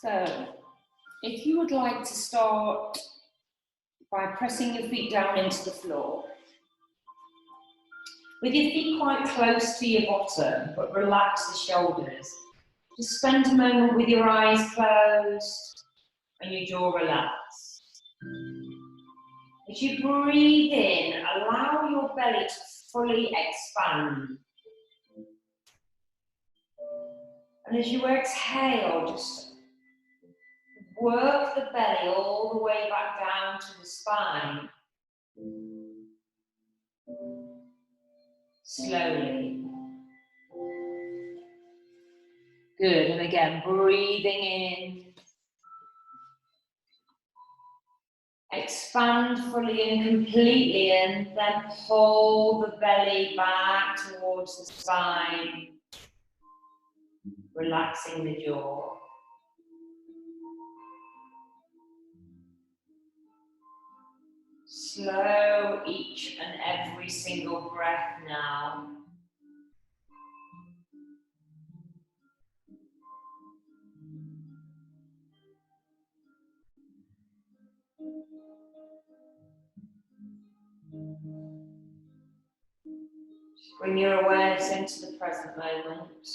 So, if you would like to start by pressing your feet down into the floor, with your feet quite close to your bottom, but relax the shoulders. Just spend a moment with your eyes closed and your jaw relaxed. As you breathe in, allow your belly to fully expand. And as you exhale, just work the belly all the way back down to the spine. Slowly. Good, and again, breathing in. Expand fully and completely, and then pull the belly back towards the spine, relaxing the jaw. Slow each and every single breath now. Just bring your awareness into the present moment.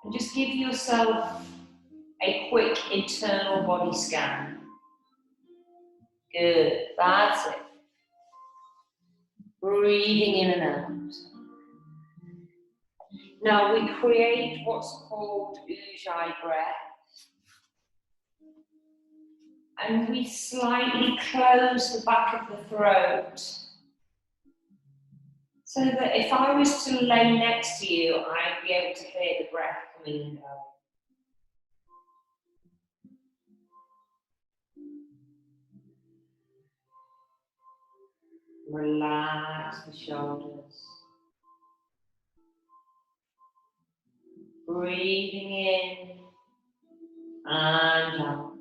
And just give yourself a quick internal body scan. Good, that's it. Breathing in and out. Now we create what's called Ujjayi breath. And we slightly close the back of the throat. So that if I was to lay next to you, I'd be able to hear the breath coming and going. Relax the shoulders. Breathing in and out.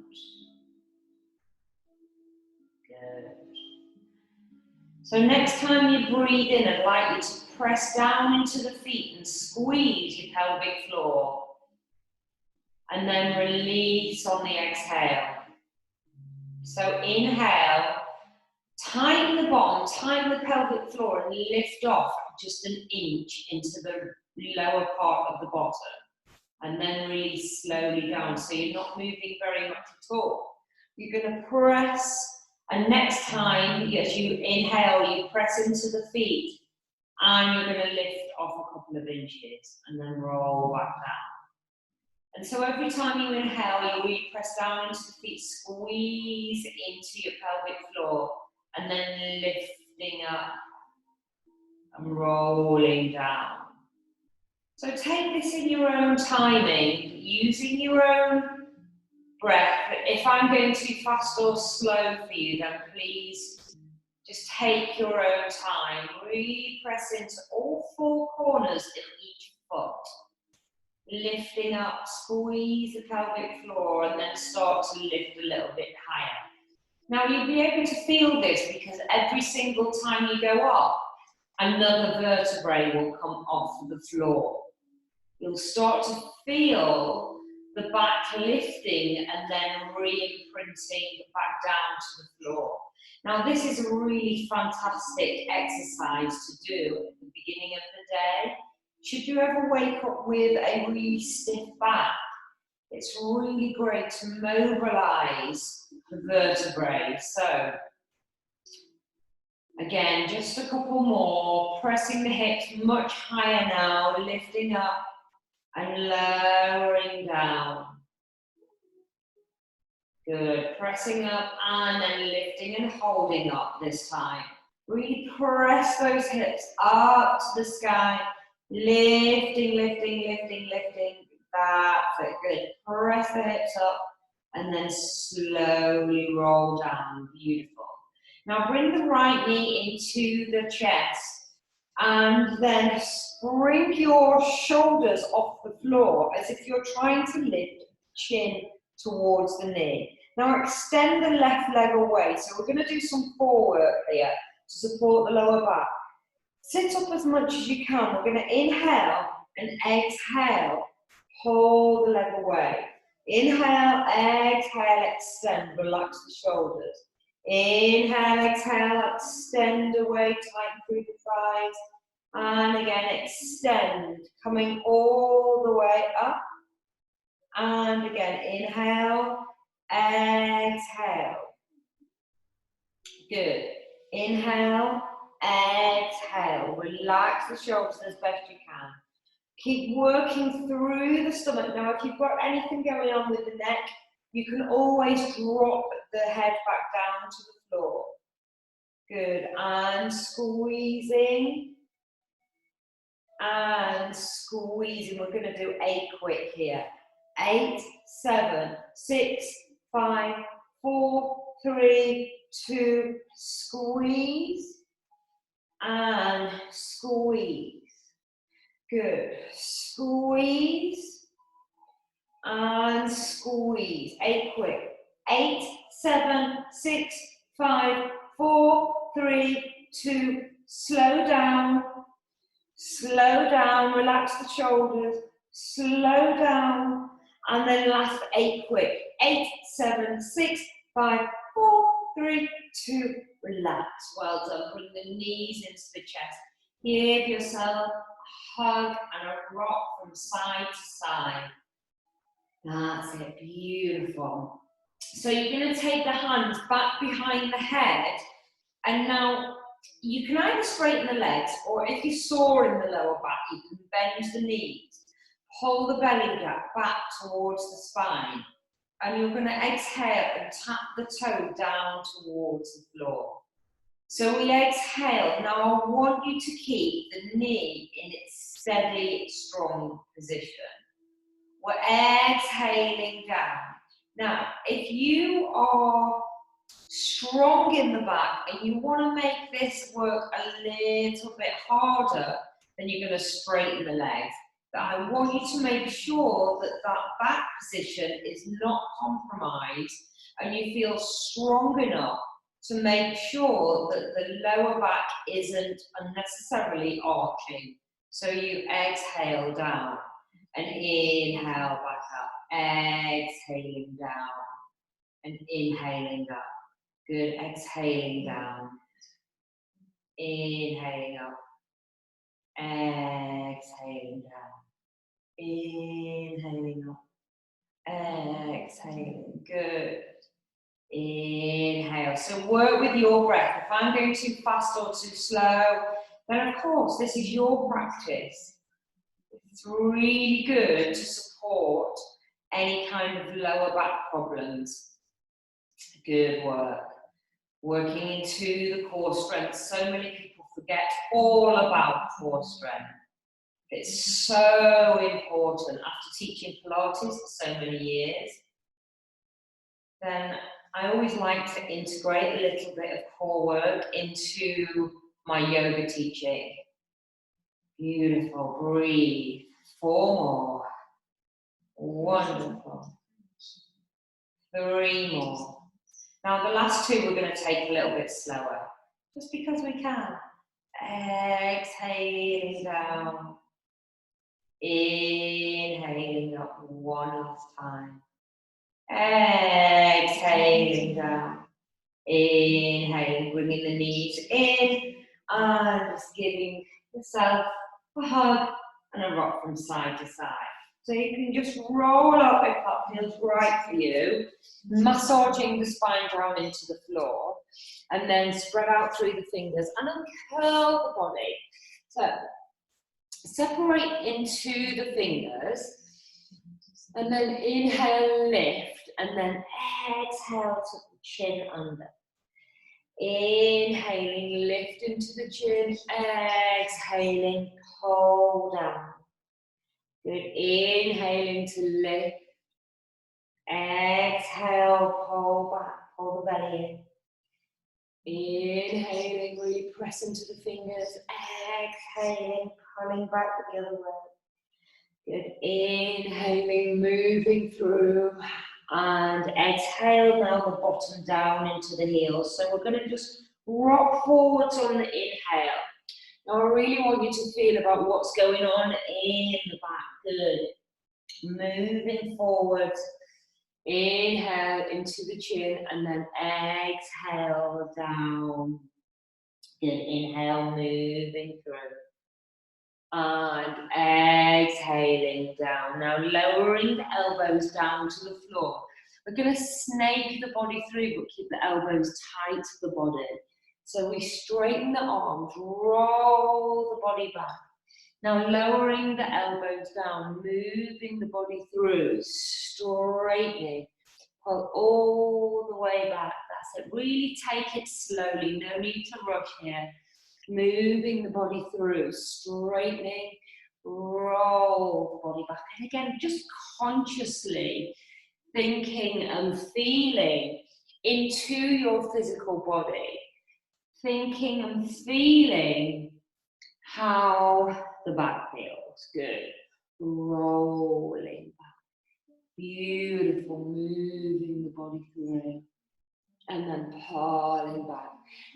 Good. So next time you breathe in, I'd like you to press down into the feet and squeeze your pelvic floor. And then release on the exhale. So inhale, tighten the bottom, tighten the pelvic floor and lift off just an inch into the lower part of the bottom. And then release slowly down, so you're not moving very much at all. You're going to press, and next time as you inhale, you press into the feet, and you're going to lift off a couple of inches, and then roll back down. And so every time you inhale, you really press down into the feet, squeeze into your pelvic floor, and then lifting up and rolling down. So take this in your own timing, using your own breath. If I'm going too fast or slow for you, then please just take your own time. Really press into all four corners of each foot. Lifting up, squeeze the pelvic floor, and then start to lift a little bit higher. Now you'll be able to feel this because every single time you go up, another vertebrae will come off the floor. You'll start to feel the back lifting and then re-imprinting back down to the floor. Now this is a really fantastic exercise to do at the beginning of the day. Should you ever wake up with a really stiff back, it's really great to mobilize the vertebrae. So again, just a couple more, pressing the hips much higher now, lifting up and lowering down. Good, pressing up and then lifting and holding up this time. Really press those hips up to the sky, lifting, lifting, lifting, lifting. That's it, good. Press the hips up and then slowly roll down, beautiful. Now bring the right knee into the chest and then bring your shoulders off the floor as if you're trying to lift chin towards the knee. Now extend the left leg away. So we're going to do some core work here to support the lower back. Sit up as much as you can. We're going to inhale and exhale, pull the leg away. Inhale, exhale, extend, relax the shoulders. Inhale, exhale, extend away, tighten through the thighs. And again, extend, coming all the way up. And again, inhale, exhale. Good. Inhale, exhale. Relax the shoulders as best you can. Keep working through the stomach. Now, if you've got anything going on with the neck, you can always drop the head back down to the floor. Good. And squeezing. And squeezing. We're going to do 8 quick here. 8, 7, 6, 5, 4, 3, 2, squeeze. And squeeze. Good. Squeeze and squeeze. 8 quick. 8, 7, 6, 5, 4, 3, 2. Slow down. Slow down. Relax the shoulders. Slow down. And then last 8 quick. 8, 7, 6, 5, 4, 3, 2. Relax. Well done. Bring the knees into the chest. Give yourself a hug and a rock from side to side. That's it. Beautiful. So you're going to take the hands back behind the head, and now you can either straighten the legs, or if you're sore in the lower back, you can bend the knees, pull the belly back towards the spine, and you're going to exhale and tap the toe down towards the floor. So we exhale. Now I want you to keep the knee in its steady, strong position. We're exhaling down. Now, if you are strong in the back and you want to make this work a little bit harder, then you're going to straighten the legs. But I want you to make sure that that back position is not compromised and you feel strong enough to make sure that the lower back isn't unnecessarily arching. So you exhale down and inhale back up, exhaling down and inhaling up. Good, exhaling down, inhaling up, exhaling down, inhaling up, exhaling. Good. Inhale. So work with your breath. If I'm going too fast or too slow, then of course this is your practice. It's really good to support any kind of lower back problems. Good work. Working into the core strength. So many people forget all about core strength. It's so important. After teaching Pilates for so many years, then I always like to integrate a little bit of core work into my yoga teaching. Beautiful. Breathe. 4 more. Wonderful. 3 more. Now the last 2 we're going to take a little bit slower, just because we can. Exhaling down. Inhaling up 1 last time. Exhaling down. Inhaling, bringing the knees in and just giving yourself a hug and a rock from side to side. So you can just roll up if that feels right for you, massaging the spine down into the floor, and then spread out through the fingers and uncurl the body. So separate into the fingers, and then inhale, lift, and then exhale to the chin under. Inhaling, lift into the chin, exhaling, pull down. Good, inhaling to lift, exhale, pull back, pull the belly in. Inhaling, really press into the fingers, exhaling, pulling back the other way. Good, inhaling, moving through, and exhale now the bottom down into the heels. So we're going to just rock forwards on the inhale. Now I really want you to feel about what's going on in the back. Good. Moving forward. Inhale into the chin and then exhale down. Good. Inhale, moving through. And exhaling down. Now lowering the elbows down to the floor. We're going to snake the body through, but keep the elbows tight to the body. So we straighten the arms, roll the body back. Now lowering the elbows down, moving the body through, straightening. Pull all the way back. That's it. Really take it slowly. No need to rush here. Moving the body through, straightening, roll the body back. And again, just consciously thinking and feeling into your physical body. Thinking and feeling how the back feels. Good. Rolling back. Beautiful. Moving the body through. And then pulling back.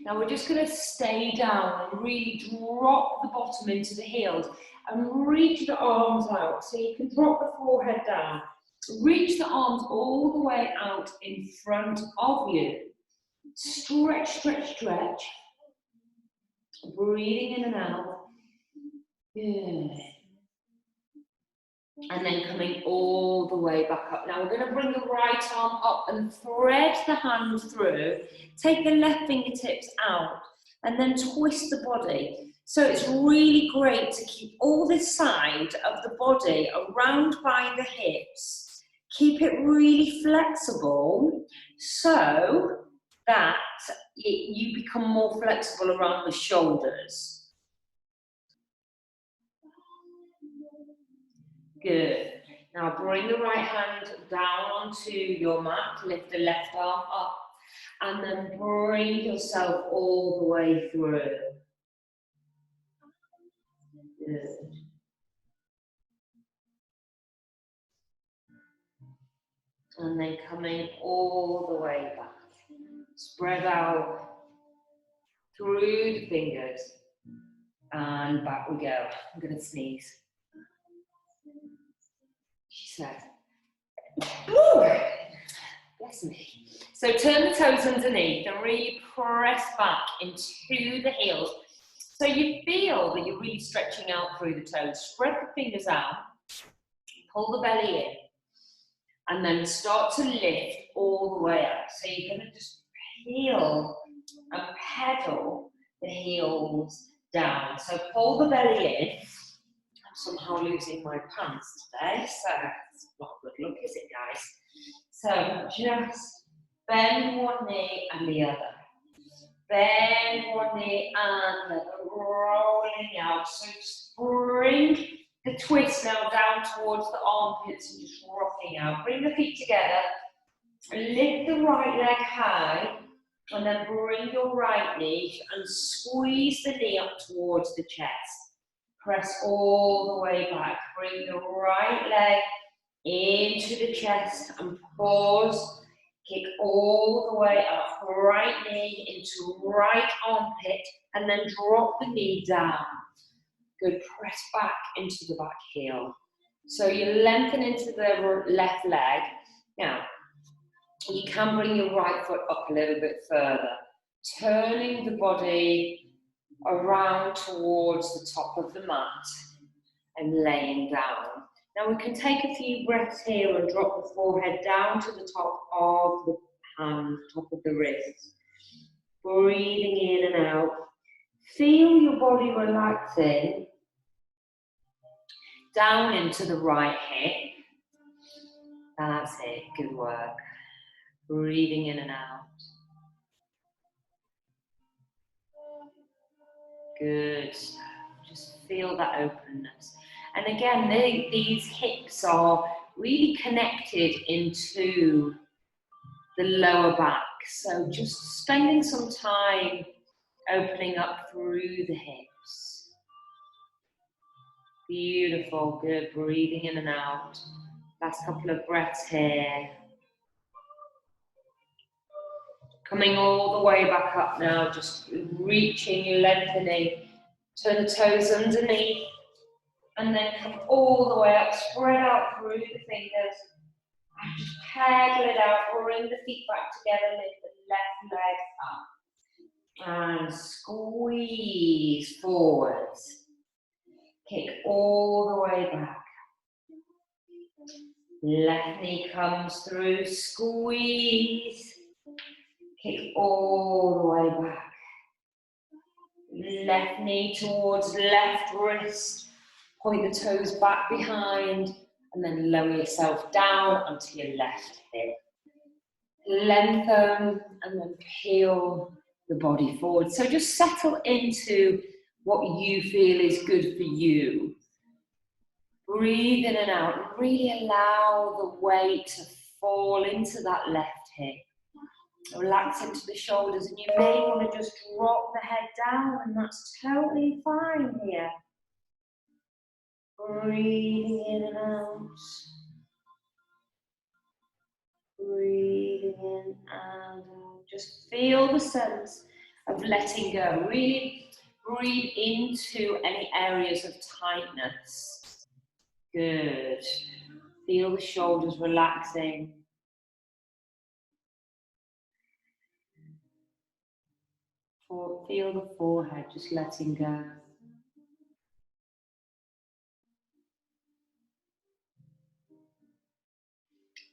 Now we're just going to stay down and really drop the bottom into the heels and reach the arms out. So you can drop the forehead down. Reach the arms all the way out in front of you. Stretch, stretch, stretch. Breathing in and out. Good. And then coming all the way back up. Now we're going to bring the right arm up and thread the hand through. Take the left fingertips out and then twist the body. So it's really great to keep all this side of the body around by the hips. Keep it really flexible so that you become more flexible around the shoulders. Good. Now bring the right hand down onto your mat, lift the left arm up, and then bring yourself all the way through. Good. And then coming all the way back. Spread out through the fingers. And back we go. I'm going to sneeze. She said. Woo! Bless me. So turn the toes underneath and really press back into the heels. So you feel that you're really stretching out through the toes. Spread the fingers out. Pull the belly in. And then start to lift all the way up. So you're going to just heel and pedal the heels down. So pull the belly in. I'm somehow losing my pants today, so it's not a good look, is it, guys? So just bend one knee and the other. Bend one knee and the other, rolling out. So just bring the twist now down towards the armpits and just rocking out. Bring the feet together, lift the right leg high, and then bring your right knee and squeeze the knee up towards the chest. Press all the way back. Bring the right leg into the chest and pause. Kick all the way up. Right knee into right armpit and then drop the knee down. Good. Press back into the back heel. So you lengthen into the left leg. Now, you can bring your right foot up a little bit further, turning the body around towards the top of the mat and laying down. Now we can take a few breaths here and drop the forehead down to the top of the hand, top of the wrist. Breathing in and out. Feel your body relaxing down into the right hip. That's it, good work. Breathing in and out. Good. Just feel that openness. And again, these hips are really connected into the lower back. So just spending some time opening up through the hips. Beautiful. Good. Breathing in and out. Last couple of breaths here. Coming all the way back up now, just reaching, lengthening. Turn the toes underneath And then come all the way up, spread out through the fingers. And just pedal it out, bring the feet back together, lift the left leg up. And squeeze forwards. Kick all the way back. Left knee comes through, squeeze. Kick all the way back. Left knee towards left wrist. Point the toes back behind. And then lower yourself down onto your left hip. Lengthen and then peel the body forward. So just settle into what you feel is good for you. Breathe in and out and really allow the weight to fall into that left hip. Relax into the shoulders, and you may want to just drop the head down, and that's totally fine here. Breathing in and out. Breathing in and out. Just feel the sense of letting go. Really breathe into any areas of tightness. Good. Feel the shoulders relaxing. Feel the forehead just letting go.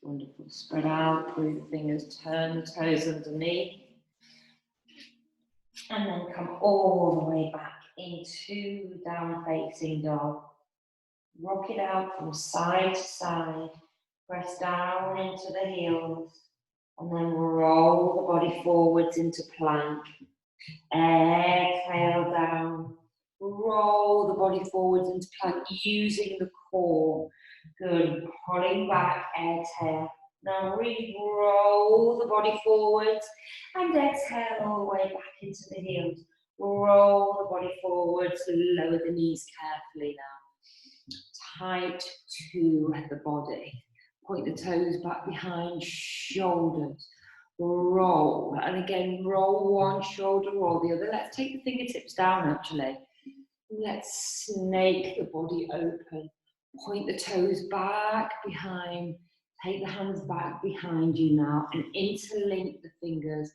Wonderful. Spread out through the fingers, turn the toes underneath. And then come all the way back into down facing dog. Rock it out from side to side. Press down into the heels. And then roll the body forwards into plank. Exhale down. Roll the body forwards into plank using the core. Good. Pulling back, exhale. Now really roll the body forwards and exhale all the way back into the heels. Roll the body forwards, lower the knees carefully now. Tight to the body. Point the toes back behind, shoulders. Roll, and again, roll one shoulder, roll the other. Let's take the fingertips down actually. Let's snake the body open. Point the toes back behind. Take the hands back behind you now and interlink the fingers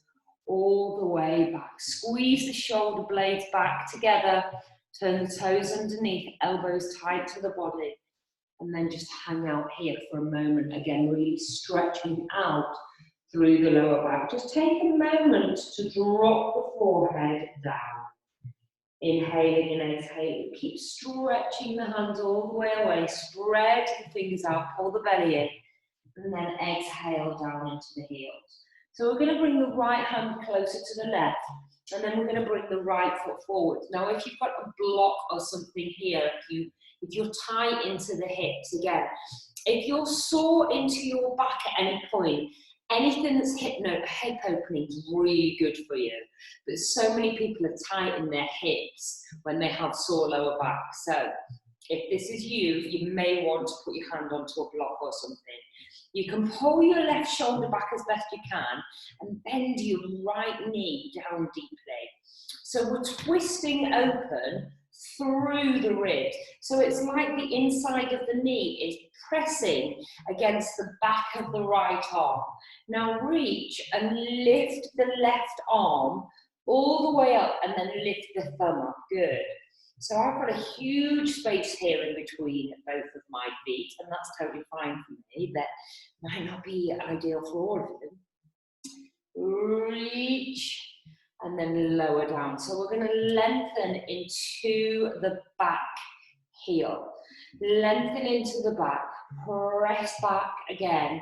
all the way back. Squeeze the shoulder blades back together. Turn the toes underneath, elbows tight to the body. And then just hang out here for a moment. Again, really stretching out through the lower back. Just take a moment to drop the forehead down. Inhaling and exhaling. Keep stretching the hands all the way away. Spread the fingers out, pull the belly in. And then exhale down into the heels. So we're going to bring the right hand closer to the left. And then we're going to bring the right foot forward. Now if you've got a block or something here, if you're tight into the hips, again, if you're sore into your back at any point, anything that's hip opening is really good for you. But so many people are tight in their hips when they have sore lower back. So if this is you, you may want to put your hand onto a block or something. You can pull your left shoulder back as best you can and bend your right knee down deeply. So we're twisting open through the ribs. So it's like the inside of the knee is pressing against the back of the right arm. Now reach and lift the left arm all the way up and then lift the thumb up. Good. So I've got a huge space here in between both of my feet, and that's totally fine for me. That might not be ideal for all of them. Reach and then lower down. So we're going to lengthen into the back heel. Lengthen into the back, press back again,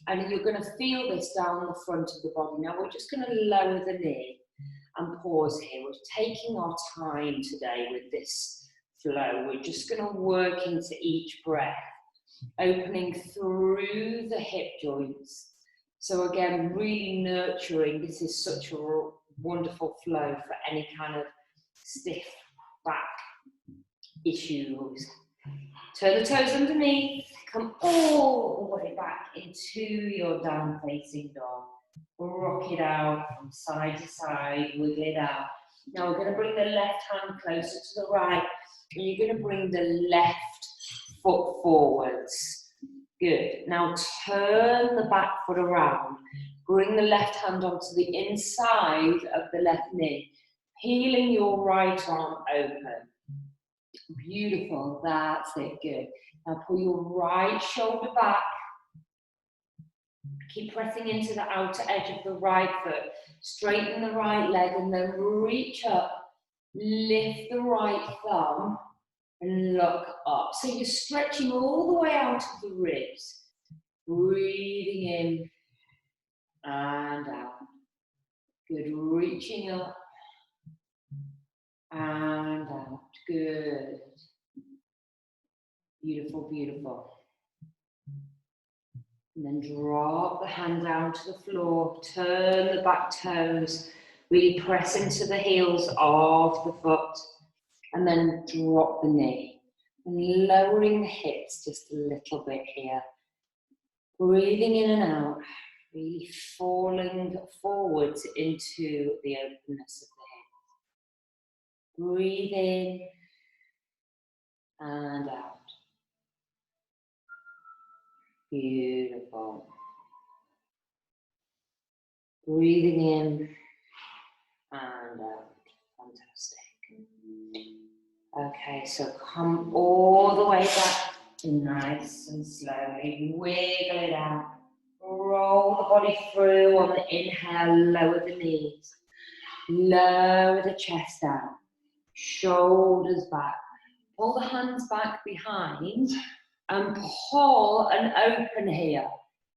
and you're going to feel this down the front of the body. Now we're just going to lower the knee and pause here. We're taking our time today with this flow. We're just going to work into each breath, opening through the hip joints. So again, really nurturing. This is such a wonderful flow for any kind of stiff back issues. Turn the toes underneath, come all the way back into your down facing dog. Rock it out from side to side, wiggle it out. Now we're going to bring the left hand closer to the right and you're going to bring the left foot forwards. Good. Now turn the back foot around. Bring the left hand onto the inside of the left knee, peeling your right arm open. Beautiful, that's it, good. Now pull your right shoulder back. Keep pressing into the outer edge of the right foot. Straighten the right leg and then reach up. Lift the right thumb and look up. So you're stretching all the way out of the ribs. Breathing in and out. Good, reaching up and out. Good. Beautiful, beautiful. And then drop the hand down to the floor. Turn the back toes. Really press into the heels of the foot. And then drop the knee. And lowering the hips just a little bit here. Breathing in and out. Really falling forwards into the openness of the hips. Breathe in and out. Beautiful. Breathing in and out. Fantastic. Okay, so come all the way back. Nice and slowly. Wiggle it out. Roll the body through on the inhale. Lower the knees. Lower the chest down. Shoulders back. Pull the hands back behind and pull and open here.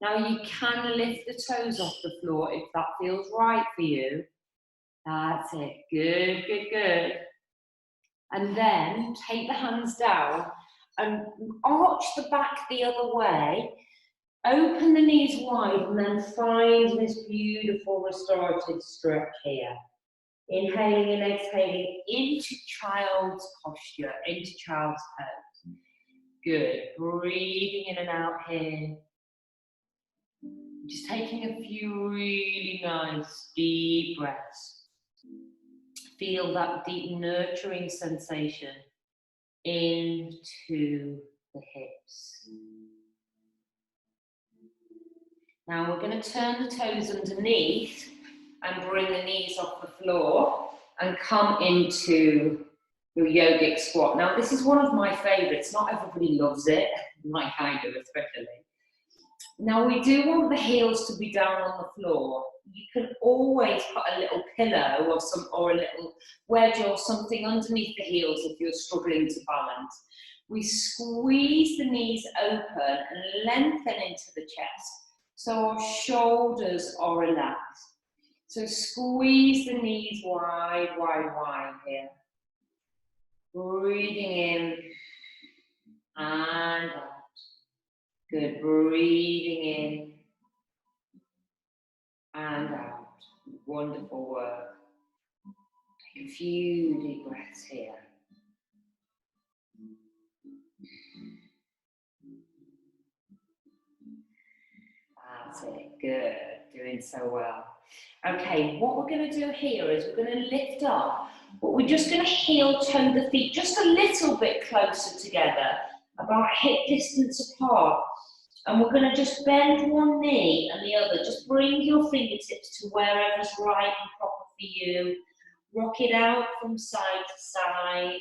Now you can lift the toes off the floor if that feels right for you. That's it. Good, good, good. And then take the hands down and arch the back the other way. Open the knees wide and then find this beautiful restorative stretch here. Inhaling and exhaling into child's posture, into child's pose. Good. Breathing in and out here. Just taking a few really nice deep breaths. Feel that deep nurturing sensation into the hips. Now we're going to turn the toes underneath and bring the knees off the floor and come into your yogic squat. Now this is one of my favourites. Not everybody loves it, like I do especially. Now we do want the heels to be down on the floor. You can always put a little pillow or a little wedge or something underneath the heels if you're struggling to balance. We squeeze the knees open and lengthen into the chest so our shoulders are relaxed. So squeeze the knees wide, wide, wide here. Breathing in and out. Good, breathing in and out. Wonderful work. Take a few deep breaths here. That's it, good, doing so well. Okay, what we're going to do here is we're going to lift up, but we're just going to heel toe the feet just a little bit closer together, about hip distance apart. And we're going to just bend one knee and the other. Just bring your fingertips to wherever's right and proper for you. Rock it out from side to side.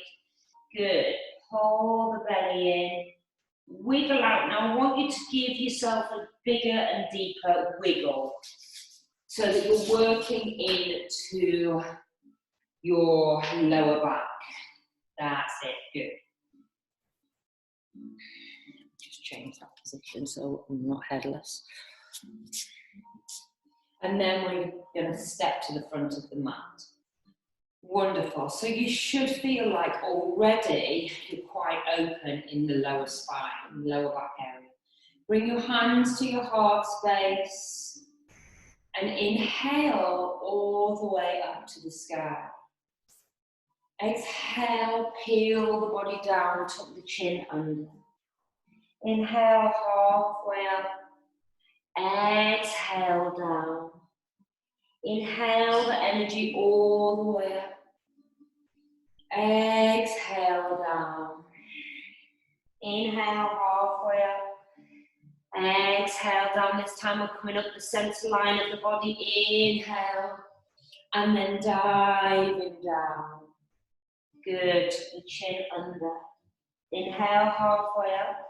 Good. Pull the belly in. Wiggle out. Now I want you to give yourself a bigger and deeper wiggle so that you're working into your lower back. That's it. Good. Just change that position so I'm not headless. And then we're going to step to the front of the mat. Wonderful. So you should feel like already you're quite open in the lower spine, in the lower back area. Bring your hands to your heart space and inhale all the way up to the sky. Exhale, peel the body down, tuck the chin under. Inhale halfway up. Exhale down. Inhale the energy all the way up. Exhale down. Inhale halfway up. Exhale down. This time we're coming up the center line of the body. Inhale. And then diving down. Good. The chin under. Inhale halfway up.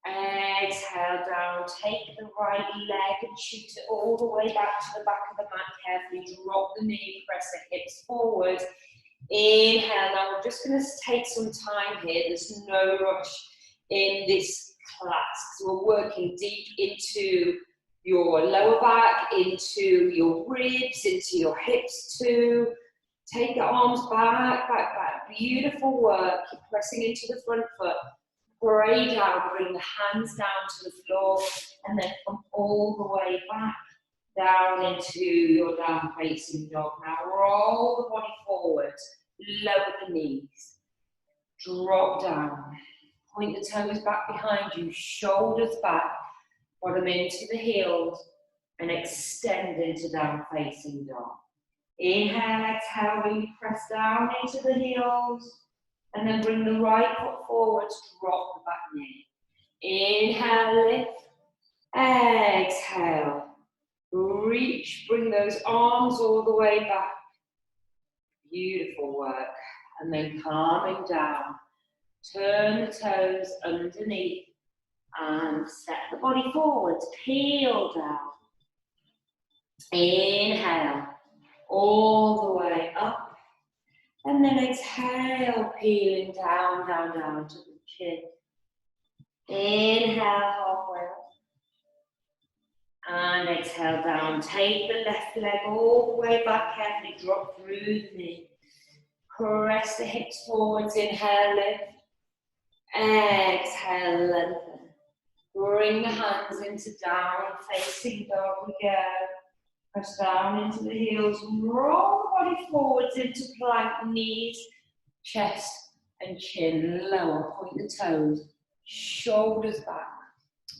Exhale down. Take the right leg and shoot it all the way back to the back of the mat. Carefully drop the knee, press the hips forward. Inhale. Now we're just going to take some time here. There's no rush in this class. So we're working deep into your lower back, into your ribs, into your hips too. Take the arms back, back, back. Beautiful work. Keep pressing into the front foot. Pray down, bring the hands down to the floor, and then come all the way back down into your down facing dog. Now roll the body forward, lower the knees, drop down, point the toes back behind you, shoulders back, bottom into the heels, and extend into down facing dog. Inhale, exhale, really press down into the heels. And then bring the right foot forward, drop the back knee. Inhale, lift. Exhale. Reach, bring those arms all the way back. Beautiful work. And then calming down. Turn the toes underneath. And step the body forward. Peel down. Inhale. All the way up. And then exhale, peeling down, down, down to the chin. Inhale, halfway up. And exhale down. Take the left leg all the way back, carefully drop through the knee. Press the hips forwards, inhale, lift. Exhale, lengthen. Bring the hands into down facing dog again. Press down into the heels, roll the body forwards into plank, knees, chest and chin lower. Point the toes, shoulders back,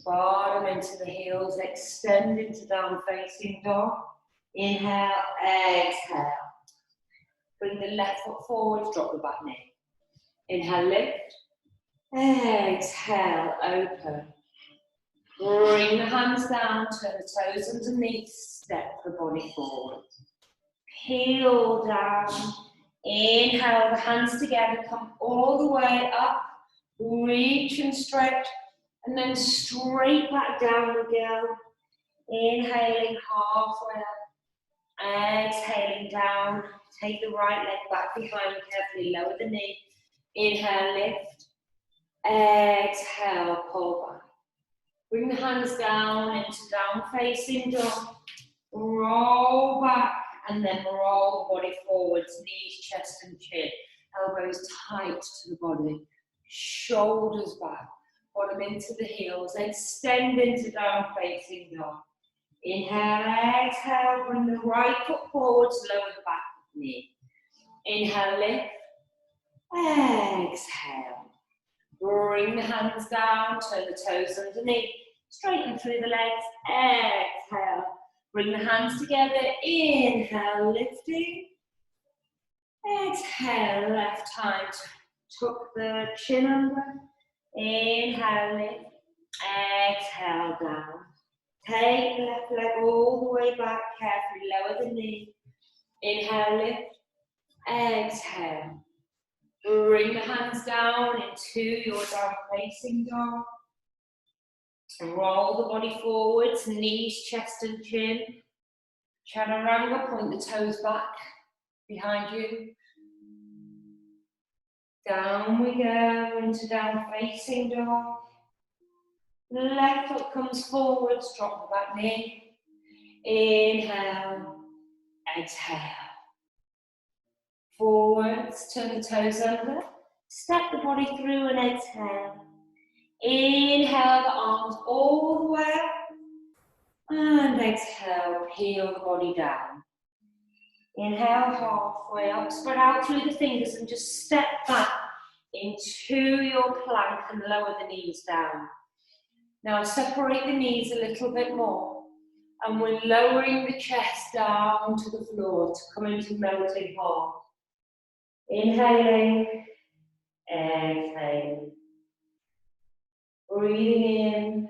bottom into the heels, extend into down facing dog. Inhale, exhale. Bring the left foot forward, drop the back knee. Inhale, lift. Exhale, open. Bring the hands down, turn the toes underneath, step the body forward. Peel down, inhale, the hands together, come all the way up, reach and stretch, and then straight back down again. Inhaling halfway up, exhaling down, take the right leg back behind, carefully lower the knee. Inhale, lift, exhale, pull back. Bring the hands down into down facing dog. Roll back and then roll the body forwards, knees, chest and chin. Elbows tight to the body. Shoulders back. Bottom into the heels. Extend into down facing dog. Inhale, exhale. Bring the right foot forwards, lower the back knee. Inhale, lift. Exhale. Bring the hands down, turn the toes underneath. Straighten through the legs, exhale. Bring the hands together, inhale, lifting. Exhale, left hand, tuck the chin under. Inhale, lift. Exhale, down. Take the left leg all the way back, carefully lower the knee. Inhale, lift. Exhale. Bring the hands down into your down facing dog. Roll the body forwards, knees, chest and chin. Chaturanga, point the toes back behind you. Down we go into down facing dog. Left foot comes forwards, drop the back knee. Inhale, exhale. Forwards, turn the toes under. Step the body through and exhale. Inhale the arms all the way up. And exhale, peel the body down. Inhale halfway up, spread out through the fingers and just step back into your plank and lower the knees down. Now separate the knees a little bit more. And we're lowering the chest down to the floor to come into melting heart. Inhaling, exhaling. Breathing in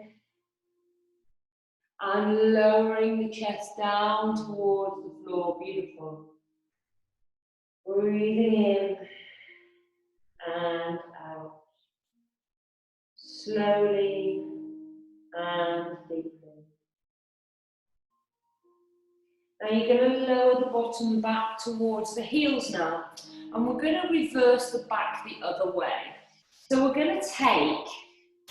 and lowering the chest down towards the floor. Beautiful. Breathing in and out. Slowly and deeply. Now you're going to lower the bottom back towards the heels now. And we're going to reverse the back the other way. So we're going to take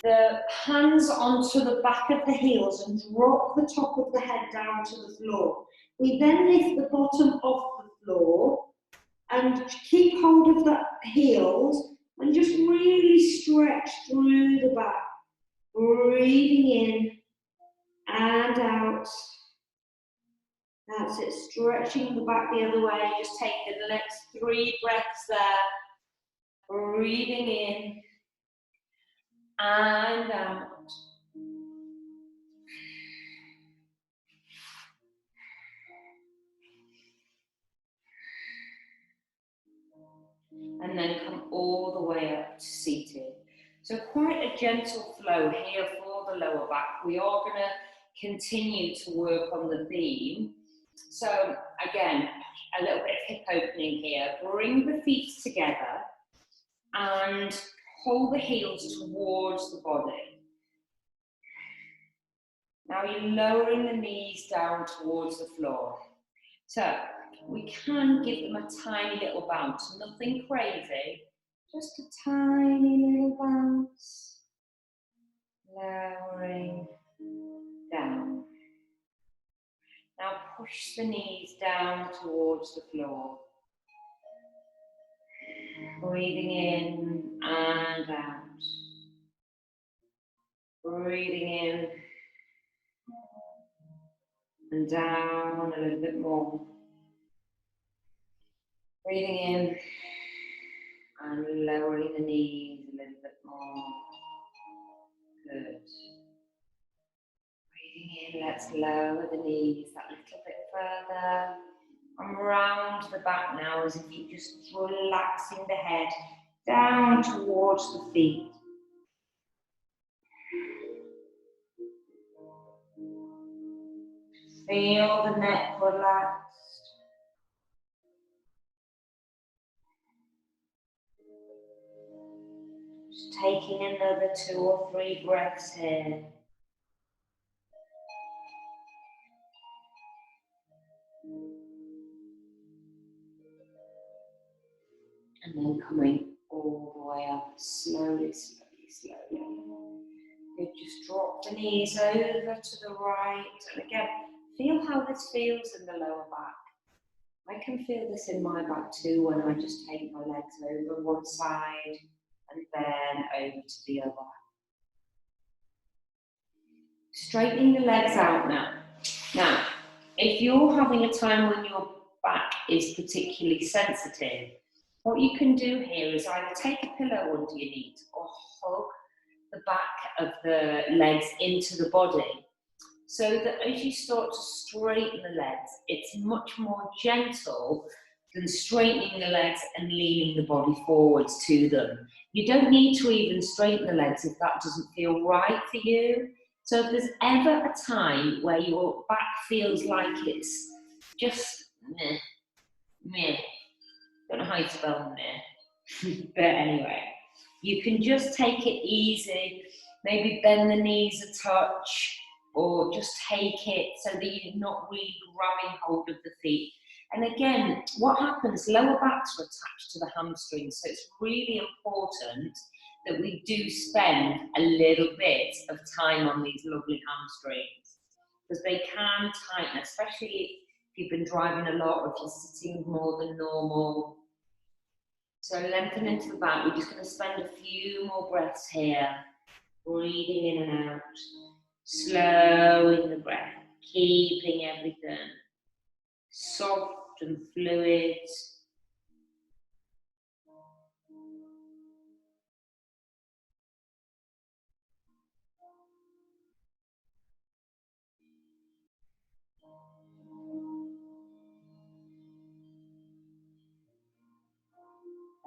the hands onto the back of the heels and drop the top of the head down to the floor. We then lift the bottom off the floor and keep hold of the heels and just really stretch through the back. Breathing in and out. That's it, stretching the back the other way. Just take the next 3 breaths there. Breathing in and out. And then come all the way up to seated. So quite a gentle flow here for the lower back. We are going to continue to work on the theme. So again, a little bit of hip opening here. Bring the feet together and hold the heels towards the body. Now you're lowering the knees down towards the floor. So we can give them a tiny little bounce, nothing crazy, just a tiny little bounce. Lowering down. Now push the knees down towards the floor. Breathing in and out. Breathing in and down a little bit more. Breathing in and lowering the knees a little bit more. Good. Breathing in, let's lower the knees that little bit further. And round the back now as if you're just relaxing the head down towards the feet. Feel the neck relaxed. Just taking another 2 or 3 breaths here. And then coming all the way up, slowly, slowly, slowly. Good, just drop the knees over to the right. And again, feel how this feels in the lower back. I can feel this in my back too when I just take my legs over one side and then over to the other. Straightening the legs out now. Now, if you're having a time when your back is particularly sensitive, what you can do here is either take a pillow under your knees or hug the back of the legs into the body, so that as you start to straighten the legs, it's much more gentle than straightening the legs and leaning the body forwards to them. You don't need to even straighten the legs if that doesn't feel right for you. So if there's ever a time where your back feels like it's just meh, meh, don't know how you spell meh, but anyway, you can just take it easy, maybe bend the knees a touch, or just take it so that you're not really grabbing hold of the feet. And again, what happens, lower backs are attached to the hamstrings, so it's really important that we do spend a little bit of time on these lovely hamstrings, because they can tighten, especially if you've been driving a lot or if you're sitting more than normal. So lengthen into the back. We're just going to spend a few more breaths here, breathing in and out, slowing the breath, keeping everything soft and fluid.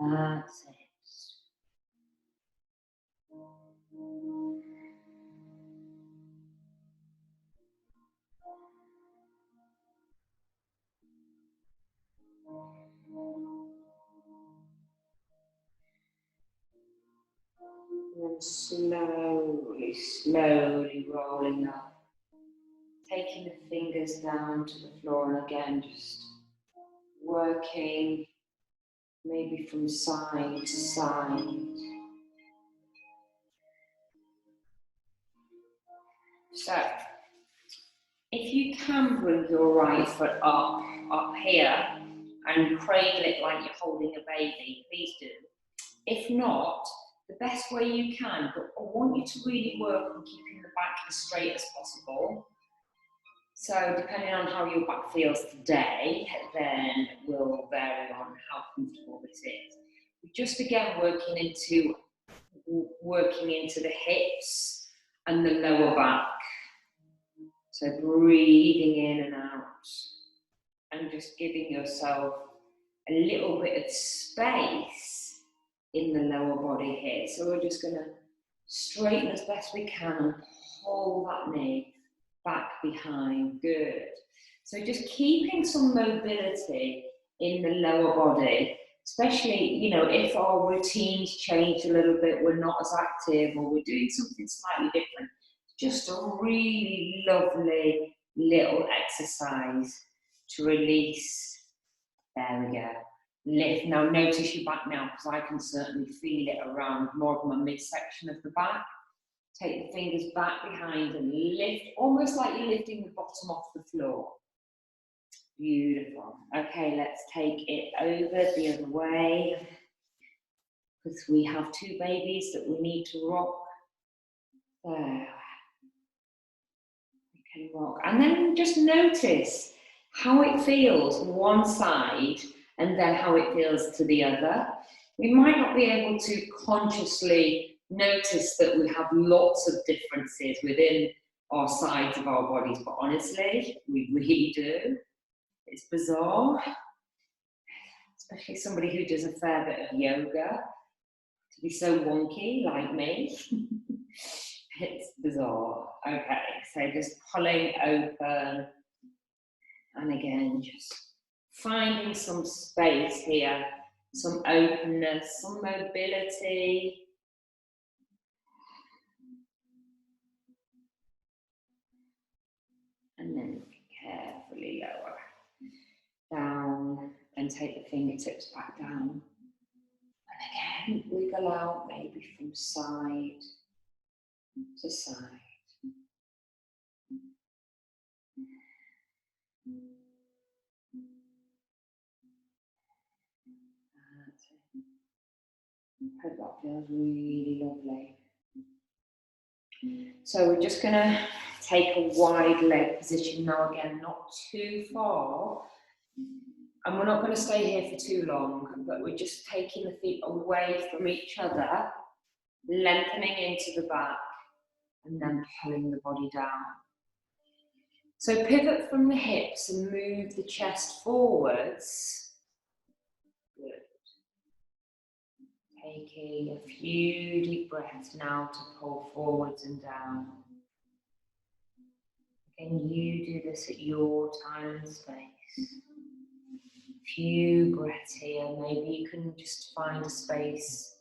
That's it. And then slowly, slowly rolling up. Taking the fingers down to the floor, and again just working maybe from side to side. So, if you can bring your right foot up here and cradle it like you're holding a baby, please do. If not, the best way you can, but I want you to really work on keeping the back as straight as possible. So depending on how your back feels today, then will vary on how comfortable this is. Just again working into the hips and the lower back. So breathing in and out and just giving yourself a little bit of space in the lower body here. So we're just going to straighten as best we can and pull that knee back behind. Good. So just keeping some mobility in the lower body, especially, you know, if our routines change a little bit, we're not as active or we're doing something slightly different. Just a really lovely little exercise to release. There we go. Lift. Now notice your back now, because I can certainly feel it around more of my midsection of the back. Take the fingers back behind and lift, almost like you're lifting the bottom off the floor. Beautiful. Okay, let's take it over the other way, because we have two babies that we need to rock. There. We can rock. And then just notice how it feels one side and then how it feels to the other. We might not be able to consciously notice that we have lots of differences within our sides of our bodies, but honestly, we really do. It's bizarre, especially somebody who does a fair bit of yoga, to be so wonky like me. It's bizarre. Okay, so just pulling open, and again, just finding some space here, some openness, some mobility. And then carefully lower down and take the fingertips back down. And again, wiggle out maybe from side to side. That's it. Hope that feels really lovely. So we're just going to take a wide leg position now, again, not too far. And we're not going to stay here for too long, but we're just taking the feet away from each other, lengthening into the back, and then pulling the body down. So pivot from the hips and move the chest forwards. Good. Taking a few deep breaths now to pull forwards and down. Again, you do this at your time and space. A few breaths here. Maybe you can just find a space.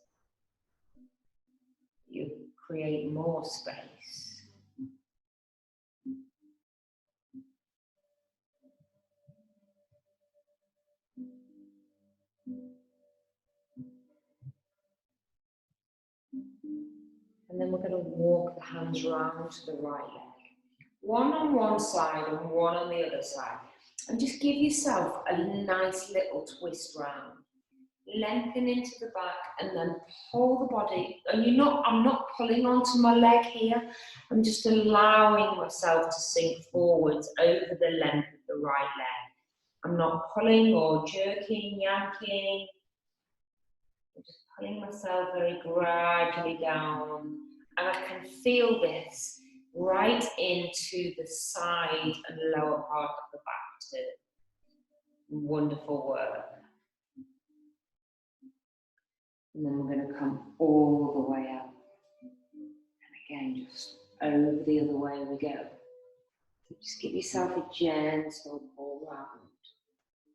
You create more space. And then we're going to walk the hands round to the right leg. One on one side and one on the other side. And just give yourself a nice little twist round. Lengthen into the back and then pull the body. And I'm not pulling onto my leg here. I'm just allowing myself to sink forwards over the length of the right leg. I'm not pulling or jerking, yanking. I'm just pulling myself very gradually down. And I can feel this right into the side and lower part of the back too. Wonderful work. And then we're going to come all the way up. And again, just over the other way we go. So just give yourself a gentle pull round.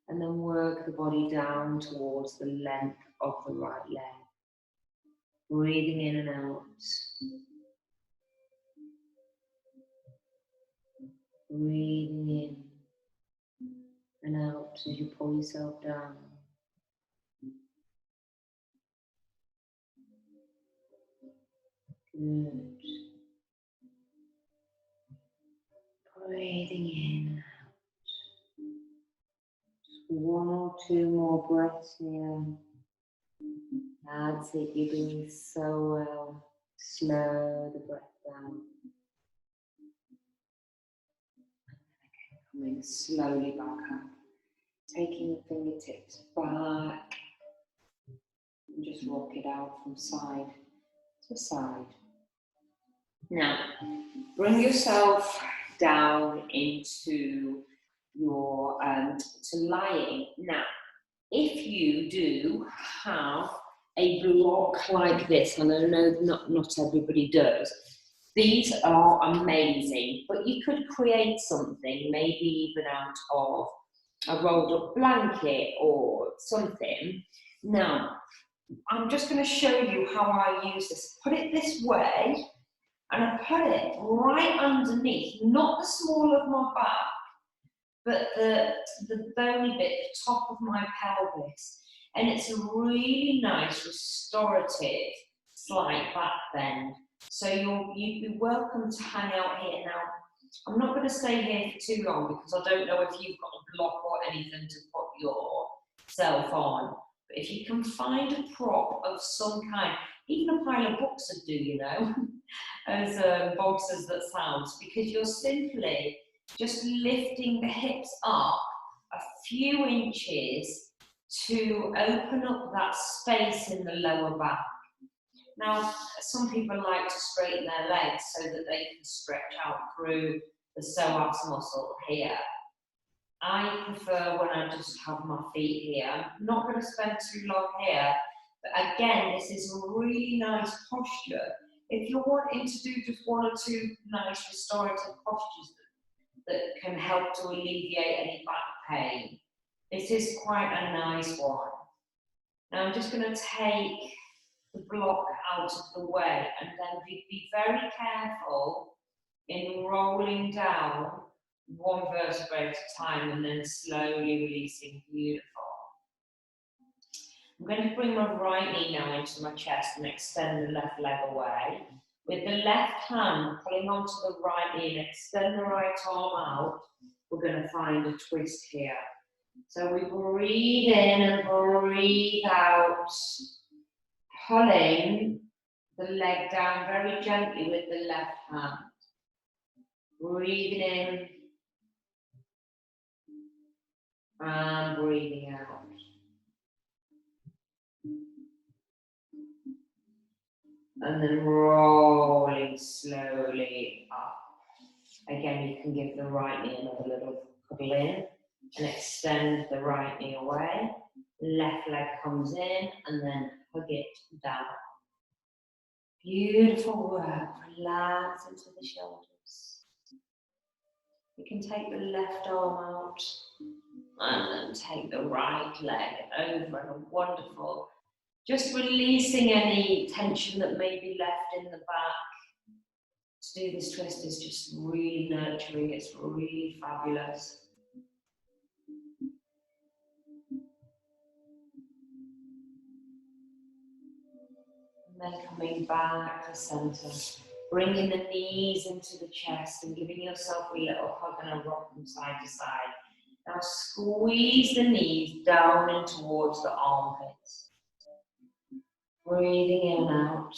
And then work the body down towards the length of the right leg. Breathing in and out. Breathing in and out as you pull yourself down. Good. Breathing in. One or two more breaths here. That's it, you're doing so well. Slow the breath down. Coming slowly back up. Taking the fingertips back. And just rock it out from side to side. Now, bring yourself down into your to lying. Now, if you do have a block like this, and I know not everybody does, these are amazing, but you could create something, maybe even out of a rolled up blanket or something. Now, I'm just going to show you how I use this. Put it this way, and I put it right underneath, not the small of my back, but the bony bit, the top of my pelvis. And it's a really nice restorative slight back bend. So you'd be welcome to hang out here. Now, I'm not going to stay here for too long because I don't know if you've got a block or anything to put yourself on. But if you can find a prop of some kind, even a pile of books would do, you know, as boxes that sounds, because you're simply just lifting the hips up a few inches to open up that space in the lower back. Now, some people like to straighten their legs so that they can stretch out through the psoas muscle here. I prefer when I just have my feet here. I'm not going to spend too long here, but again, this is a really nice posture. If you're wanting to do just one or two nice restorative postures that can help to alleviate any back pain, this is quite a nice one. Now I'm just going to take the block out of the way and then be very careful in rolling down one vertebrae at a time and then slowly releasing. Beautiful. I'm going to bring my right knee now into my chest and extend the left leg away. With the left hand pulling onto the right knee and extend the right arm out, we're going to find a twist here. So we breathe in and breathe out, pulling the leg down very gently with the left hand. Breathing in and breathing out. And then rolling slowly up. Again, you can give the right knee another little cuddle in and extend the right knee away. Left leg comes in and then hug it down. Beautiful work. Relax into the shoulders. You can take the left arm out and then take the right leg over, and wonderful. Just releasing any tension that may be left in the back. To do this twist is just really nurturing, it's really fabulous. And then coming back to center, bringing the knees into the chest and giving yourself a little hug and a rock from side to side. Now squeeze the knees down and towards the armpits. Breathing in and out.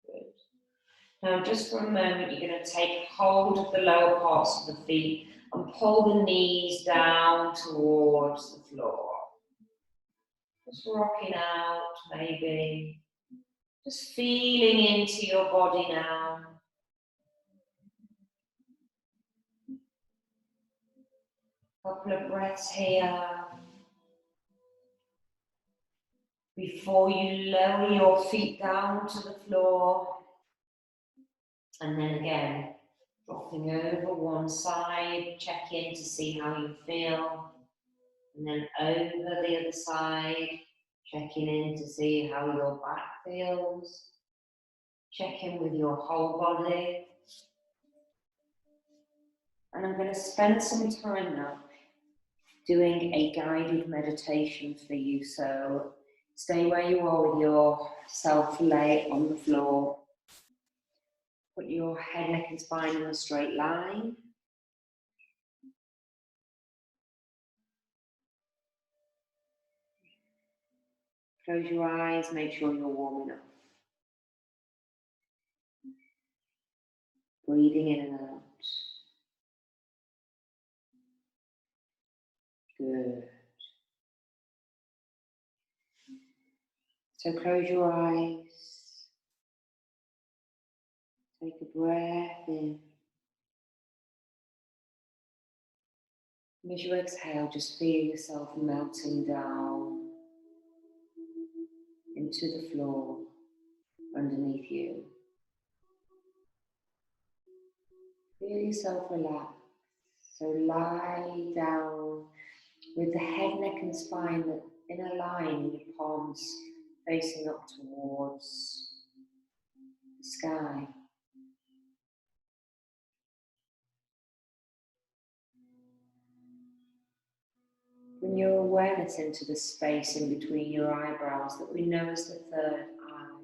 Good. Now just for a moment, you're going to take hold of the lower parts of the feet and pull the knees down towards the floor. Just rocking out, maybe. Just feeling into your body now. Couple of breaths here. Before you lower your feet down to the floor, and then again, dropping over one side, check in to see how you feel, and then over the other side, checking in to see how your back feels. Check in with your whole body. And I'm going to spend some time now doing a guided meditation for you. So stay where you are with yourself, lay on the floor. Put your head, neck and spine in a straight line. Close your eyes, make sure you're warming up. Breathing in and out. Good. So close your eyes. Take a breath in. And as you exhale, just feel yourself melting down into the floor underneath you. Feel yourself relax. So lie down with the head, neck and spine in a line, with your palms facing up towards the sky. Bring your awareness into the space in between your eyebrows that we know as the third eye.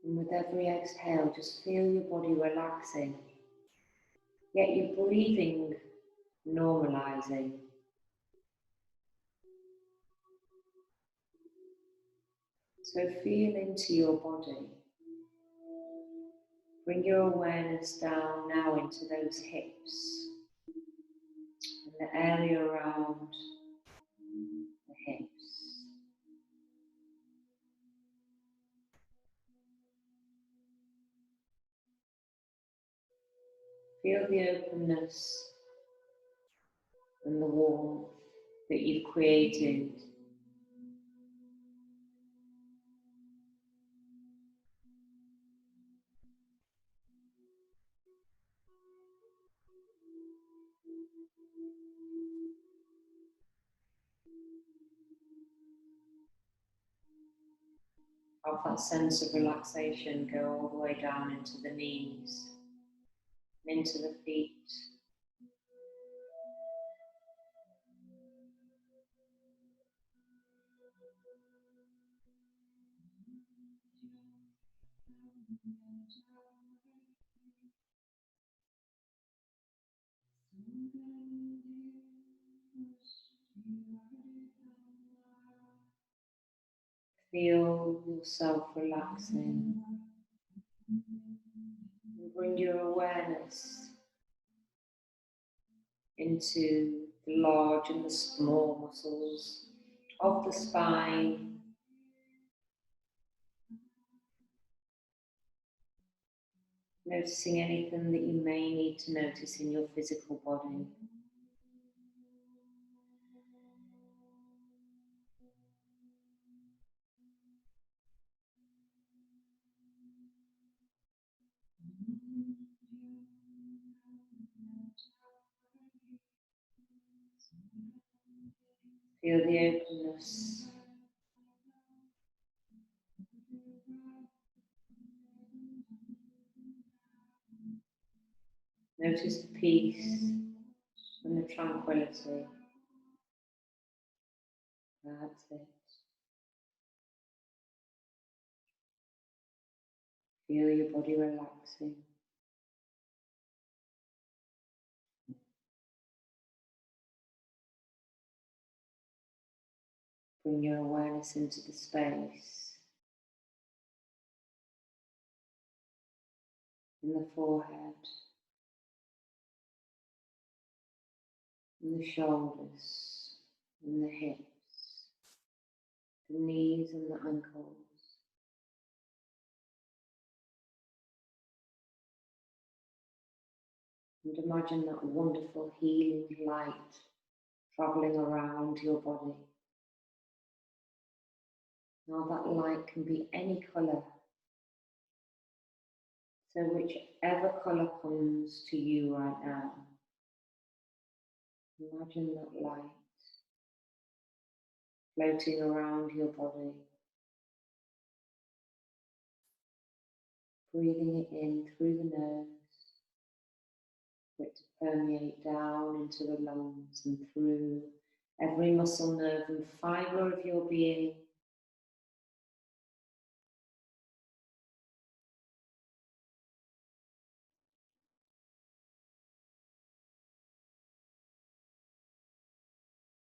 And with every exhale, just feel your body relaxing, yet your breathing normalizing. So feel into your body. Bring your awareness down now into those hips and the area around the hips. Feel the openness and the warmth that you've created. Have that sense of relaxation go all the way down into the knees, into the feet. Feel yourself relaxing. And bring your awareness into the large and the small muscles of the spine. Noticing anything that you may need to notice in your physical body. Feel the openness. Notice the peace and the tranquility. That's it. Feel your body relaxing. Bring your awareness into the space in the forehead, in the shoulders, in the hips, the knees and the ankles. And imagine that wonderful healing light travelling around your body. Now that light can be any colour. So whichever colour comes to you right now, imagine that light floating around your body. Breathing it in through the nose, for it to permeate down into the lungs and through every muscle, nerve and fibre of your being.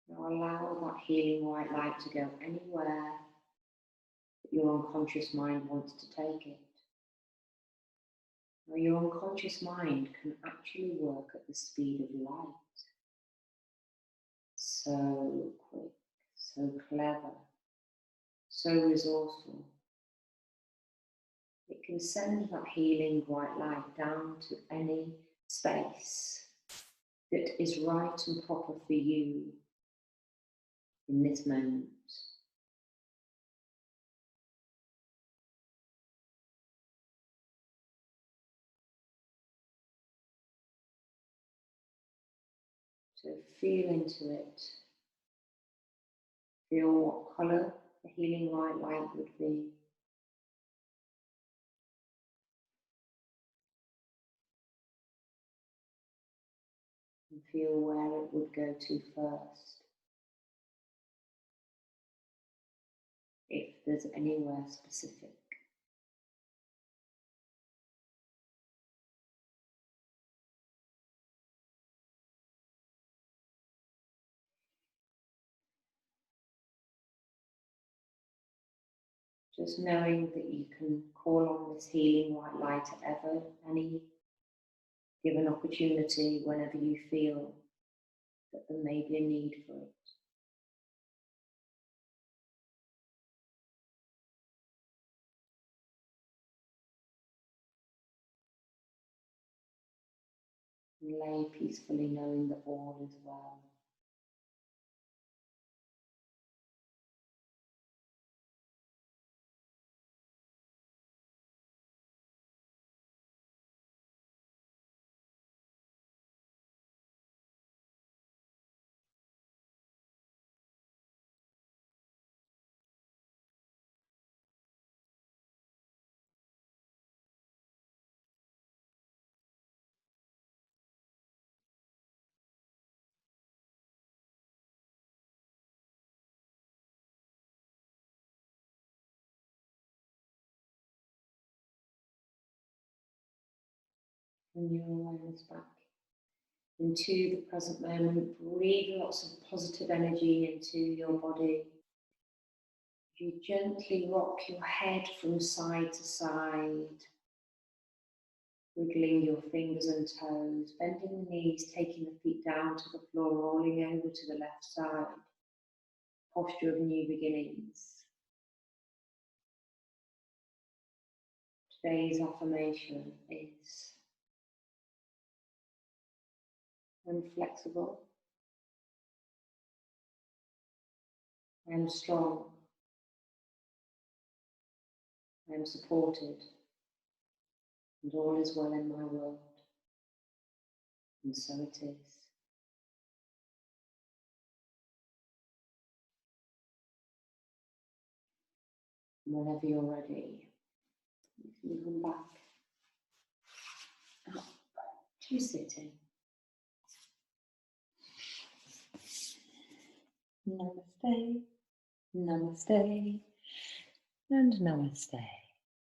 Now allow that healing white light to go anywhere that your unconscious mind wants to take it. Now your unconscious mind can actually work at the speed of light. So quick, so clever, so resourceful. It can send that healing white light down to any space that is right and proper for you in this moment. So feel into it. Feel what colour the healing white light would be. And feel where it would go to first. If there's anywhere specific. Just knowing that you can call on this healing white light at any given opportunity whenever you feel that there may be a need for it. And lay peacefully knowing that all is well. Bring your awareness back into the present moment. Breathe lots of positive energy into your body. You gently rock your head from side to side, wiggling your fingers and toes, bending the knees, taking the feet down to the floor, rolling over to the left side. Posture of new beginnings. Today's affirmation is: I'm flexible, I am strong, I am supported, and all is well in my world. And so it is. And whenever you're ready, you can come back up to sitting. Namaste, namaste, and namaste.